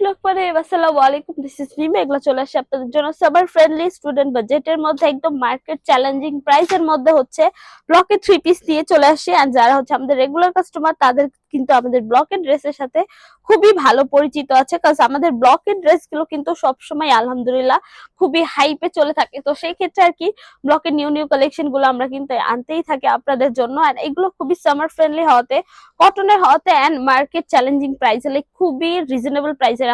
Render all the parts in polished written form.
আসসালামু আলাইকুম, this is Rima. এগুলো চলে আসে আপনাদের জন্য সামার ফ্রেন্ডলি স্টুডেন্ট বাজেটের মধ্যে, একদম মার্কেট চ্যালেঞ্জিং প্রাইসের মধ্যে হচ্ছে ব্লকের 3 পিস দিয়ে চলে আসে। আর যারা হচ্ছে আমাদের রেগুলার কাস্টমার তাদের কিন্তু আমাদের ব্লকের ড্রেসের সাথে খুবই ভালো পরিচিত আছে, কারণ আমাদের ব্লকের ড্রেসগুলো কিন্তু সবসময় আলহামদুলিল্লাহ খুবই হাইপে চলে থাকে। তো সেই ক্ষেত্রে আর কি ব্লকের নিউ নিউ কালেকশন গুলো আমরা কিন্তু আনতেই থাকি আপনাদের জন্য। আর এগুলো খুবই সামার ফ্রেন্ডলি হওয়াতে, কটনের হওয়াতে এন্ড মার্কেট চ্যালেঞ্জিং প্রাইসে, লাইক খুবই রিজনেবল প্রাইসের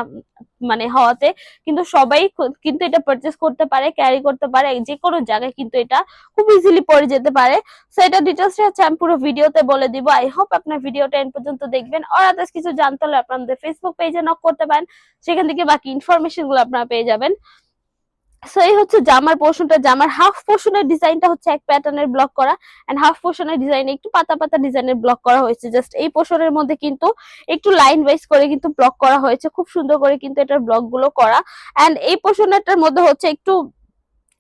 মানে হওয়াতে কিন্তু সবাই কিন্তু এটা পারচেস করতে পারে, ক্যারি করতে পারে, যে কোনো জায়গায় কিন্তু এটা খুব ইজিলি পরে যেতে পারে। সো এটা ডিটেলসটা হচ্ছে আমি পুরো ভিডিওতে বলে দিব। আই হোপ আপনার ভিডিওটা এন্ড পর্যন্ত দেখবেন। আর আদার্স কিছু জানতে হলে আপনাদের ফেসবুক পেজে নক করতে পারেন, সেখান থেকে বাকি ইনফরমেশন গুলো আপনারা পেয়ে যাবেন। সো এই হচ্ছে জামার পোর্শনটা। জামার হাফ পোর্শনের ডিজাইনটা হচ্ছে এক প্যাটার্নের ব্লক করা, এন্ড হাফ পোর্শনের ডিজাইনে একটু পাতা পাতা ডিজাইনের ব্লক করা হয়েছে। জাস্ট এই পোর্শনের মধ্যে কিন্তু একটু লাইন ওয়াইজ করে কিন্তু ব্লক করা হয়েছে, খুব সুন্দর করে কিন্তু এটার ব্লক গুলো করা। এন্ড এই পোর্শনটার মধ্যে হচ্ছে একটু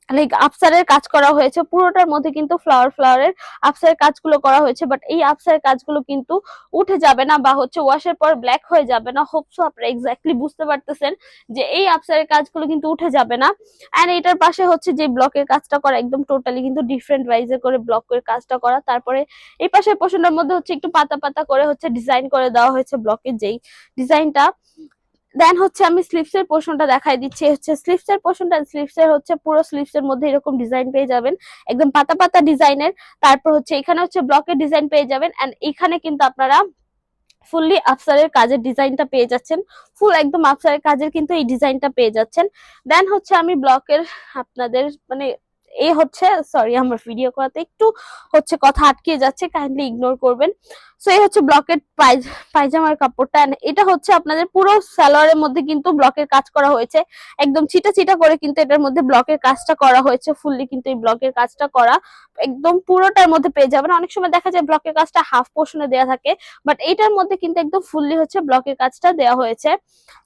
লাইক আফসারের কাজ করা হয়েছে, পুরোটার মধ্যে কিন্তু ফ্লাওয়ারের আফসারের কাজগুলো করা হয়েছে। বাট এই আফসারের কাজগুলো কিন্তু উঠে যাবে না বা হচ্ছে ওয়াশের পর ব্ল্যাক হয়ে যাবে না। হোপসো আপনারা এক্স্যাক্টলি বুঝতে পারতেছেন যে এই আফসারের কাজগুলো কিন্তু উঠে যাবে না। এন্ড এটার পাশে হচ্ছে যে ব্লকের কাজটা করা, একদম টোটালি কিন্তু ডিফারেন্ট ওয়াইজে করে ব্লকের কাজটা করা। তারপরে এই পাশের পোর্শনের মধ্যে হচ্ছে একটু পাতা পাতা করে হচ্ছে ডিজাইন করে দেওয়া হয়েছে ব্লকের যেই ডিজাইনটা। দেন হচ্ছে আমি স্লিভস এর পোর্শনটা দেখাই দিচ্ছি। হচ্ছে স্লিভস এর পোর্শনটা, স্লিভস এর হচ্ছে পুরো স্লিভস এর মধ্যে এরকম ডিজাইন পেয়ে যাবেন, একদম পাতা পাতা ডিজাইনের। তারপর হচ্ছে এখানে হচ্ছে ব্লকের ডিজাইন পেয়ে যাবেন, এন্ড এখানে কিন্তু আপনারা ফুললি আফসারের কাজের ডিজাইনটা পেয়ে যাচ্ছেন। ফুল একদম আফসারের কাজের কিন্তু এই ডিজাইনটা পেয়ে যাচ্ছেন। দেন হচ্ছে আমি ব্লকের আপনাদের মানে এই হচ্ছে, সরি আমার ভিডিও করাতে একটু হচ্ছে কথা আটকে যাচ্ছে, কাইন্ডলি ইগনোর করবেন। সো এই হচ্ছে ব্লকের পায়জামার কাপড়টা। এটা হচ্ছে আপনাদের পুরো সালোয়ারের মধ্যে কিন্তু ব্লকের কাজ করা হয়েছে, একদম ছিটা ছিটা করে কিন্তু এটার মধ্যে ব্লকের কাজটা করা হয়েছে। ফুললি কিন্তু এই ব্লকের কাজটা করা একদম পুরোটার মধ্যে পেয়ে যাবেন। অনেক সময় দেখা যায় ব্লকের কাজটা হাফ পোর্শনে দেওয়া থাকে, বাট এইটার মধ্যে কিন্তু একদম ফুললি হচ্ছে ব্লকের কাজটা দেওয়া হয়েছে।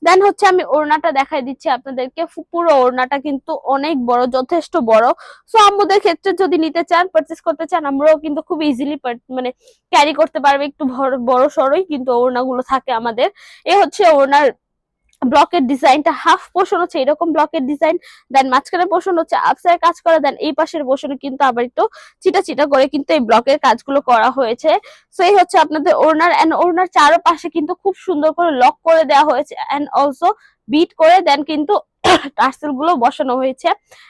দেন হচ্ছে আমি ওড়নাটা দেখাই দিচ্ছি আপনাদেরকে। পুরো ওড়নাটা কিন্তু অনেক বড়, যথেষ্ট বড়। সো আম্মুদের ক্ষেত্রে যদি নিতে চান, পারচেস করতে চান, আমরাও কিন্তু খুব ইজিলি মানে ক্যারি করতে পারবে। একটু বড় সড়ই কিন্তু ওড়নাগুলো থাকে আমাদের। এ হচ্ছে ওড়নার ব্লকের ডিজাইনটা, হাফ পোর্শন হচ্ছে এরকম ব্লকের ডিজাইন, দেন মাঝখানে পোর্শন হচ্ছে আফসারের কাজ করা, দেন এই পাশের পোর্শনে কিন্তু আবার একটু চিটা চিটা করে কিন্তু এই ব্লকের কাজগুলো করা হয়েছে। সো এই হচ্ছে আপনাদের ওড়নার। এন্ড ওড়নার চারপাশে কিন্তু খুব সুন্দর করে লক করে দেওয়া হয়েছে, এন্ড অলসো বিট করে দেন কিন্তু টার্সেল গুলো বসানো হয়েছে।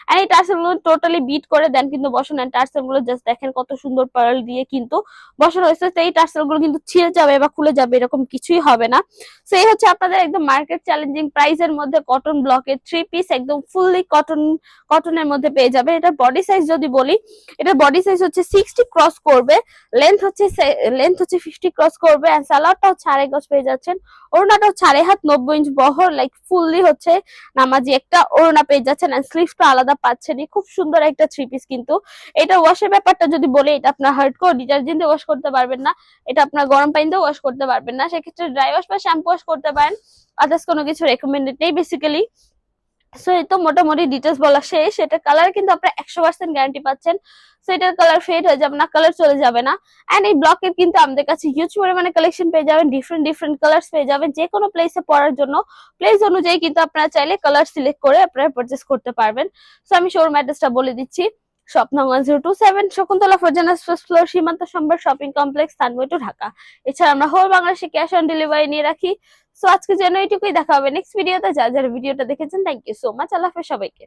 এন্ড এই টার্সেল গুলো টোটালি বিট করে দেন কিন্তু বসানো। এন্ড টার্সেল গুলো জাস্ট দেখেন কত সুন্দর পার্ল দিয়ে কিন্তু বসানো হয়েছে। তো এই টার্সেল গুলো কিন্তু ছিঁড়ে যাবে বা খুলে যাবে এরকম কিছুই হবে না। সো এই হচ্ছে আপনাদের একদম মার্কেট চ্যালেঞ্জিং প্রাইসের মধ্যে কটন ব্লকের 3 পিস, একদম ফুললি কটনের মধ্যে পেয়ে যাবে। এটা বডি সাইজ যদি বলি, এটা বডি সাইজ হচ্ছে 60 ক্রস করবে, লেন্থ হচ্ছে 50 ক্রস করবে, এন্ড সালোয়ারটা হচ্ছে 2.5 গজ পেয়ে যাচ্ছেন। ওড়নাটা হচ্ছে 2.5 হাত 90 ইঞ্চ বহর, লাইক ফুললি হচ্ছে নামাজি একটা ওড়না পেয়ে যাচ্ছেন, এন্ড স্লিভটা আলাদা পাচ্ছেন। খুব সুন্দর একটা 3 পিস কিন্তু। এটা ওয়াশের ব্যাপারটা যদি বলি, এটা আপনার হার্ডকোর ডিটারজেন্ট দিয়ে ওয়াশ করতে পারবেন না, এটা আপনার গরম পানি দিয়ে ওয়াশ করতে পারবেন না। সেক্ষেত্রে ড্রাই ওয়াশ বা শ্যাম্পু ওয়াশ করতে পারেন, আদার্স কোনো কিছু রেকমেন্ডেড নেই বেসিক্যালি। সো এই তো মোটামুটি ডিটেলস বলা শেষ। এটা কালার কিন্তু আপনারা 100% গ্যারান্টি পাচ্ছেন। সো এটার কালার ফেড হয়ে যাবে না, কালার চলে যাবে না। এন্ড এই ব্লকের কিন্তু আমাদের কাছে হিউজ পরিমাণে কালেকশন পেয়ে যাবেন, ডিফারেন্ট ডিফারেন্ট কালার্স পেয়ে যাবেন। যে কোনো প্লেসে পরার জন্য প্লেস অনুযায়ী কিন্তু আপনারা চাইলে কালার সিলেক্ট করে আপনারা পারচেস করতে পারবেন। সো আমি শোরুম অ্যাড্রেসটা বলে দিচ্ছি। শপ নং 1027, Shakuntala Farzana first floor, Simanta Sambhar shopping complex, Dhanmondi two Dhaka. এছাড়া আমরা হোল বাংলাদেশে ক্যাশ অন ডেলিভারি নিয়ে রাখি। সো আজকে যেন এইটুকুই, দেখা হবে নেক্সট ভিডিওতে। যারা যারা ভিডিওটা দেখেছেন, থ্যাংক ইউ সো মাচ। আল্লাহ হাফেজ সবাইকে।